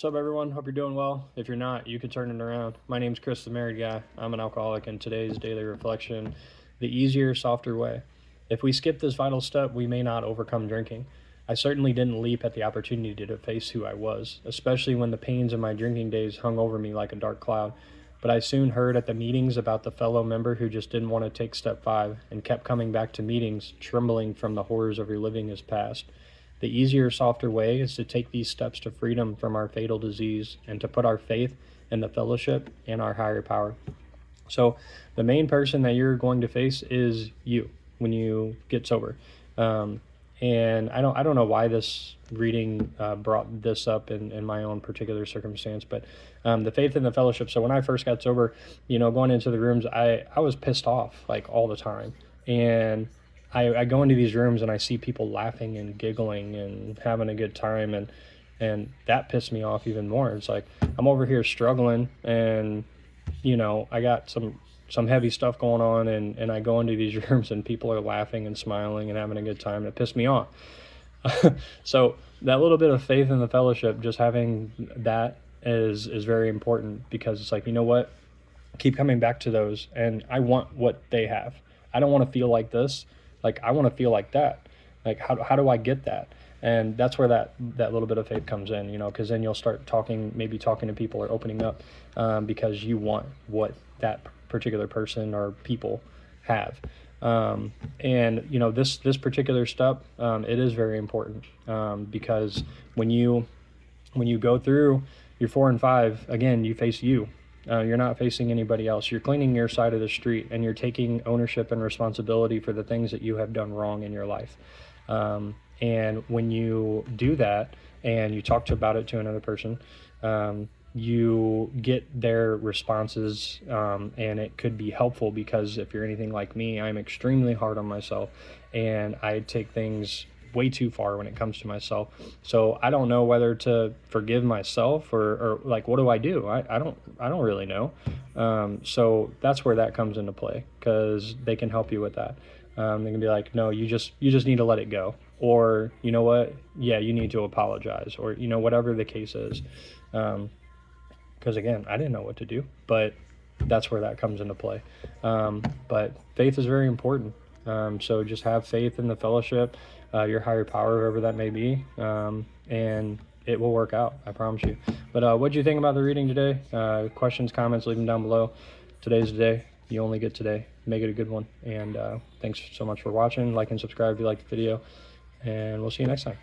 What's up, everyone? Hope you're doing well. If you're not, you can turn it around. My name's Chris, the married guy. I'm an alcoholic, and today's daily reflection: the easier, softer way. If we skip this vital step, we may not overcome drinking. I certainly didn't leap at the opportunity to face who I was, especially when the pains of my drinking days hung over me like a dark cloud. But I soon heard at the meetings about the fellow member who just didn't want to take step 5 and kept coming back to meetings, trembling from the horrors of reliving his past. The easier, softer way is to take these steps to freedom from our fatal disease and to put our faith in the fellowship and our higher power. So, the main person that you're going to face is you when you get sober. And I don't know why this reading brought this up in my own particular circumstance, but the faith in the fellowship. So when I first got sober, going into the rooms, I was pissed off like all the time, and I go into these rooms and I see people laughing and giggling and having a good time, and that pissed me off even more. It's like I'm over here struggling, and I got some heavy stuff going on, and I go into these rooms and people are laughing and smiling and having a good time, and it pissed me off. So that little bit of faith in the fellowship, just having that is very important, because it's like, you know what, keep coming back to those, and I want what they have. I don't want to feel like this, like I want to feel like that. Like how do I get that? And that's where that little bit of faith comes in, because then you'll start maybe talking to people or opening up, because you want what that particular person or people have. And this particular step, it is very important, because when you go through your 4 and 5, again, you face you. You're not facing anybody else. You're cleaning your side of the street, and you're taking ownership and responsibility for the things that you have done wrong in your life. And when you do that and you talk about it to another person, you get their responses, and it could be helpful, because if you're anything like me, I'm extremely hard on myself, and I take things way too far when it comes to myself. So I don't know whether to forgive myself or like, what do I do? I don't really know. So that's where that comes into play, because they can help you with that. They can be like, no, you just need to let it go, or you know what, yeah, you need to apologize, or whatever the case is. Because again, I didn't know what to do, but that's where that comes into play. But faith is very important. So just have faith in the fellowship, your higher power, whoever that may be, and it will work out, I promise you. But what do you think about the reading today? Questions, comments, leave them down below. Today's the day. You only get today. Make it a good one. And thanks so much for watching. Like and subscribe if you liked the video, and we'll see you next time.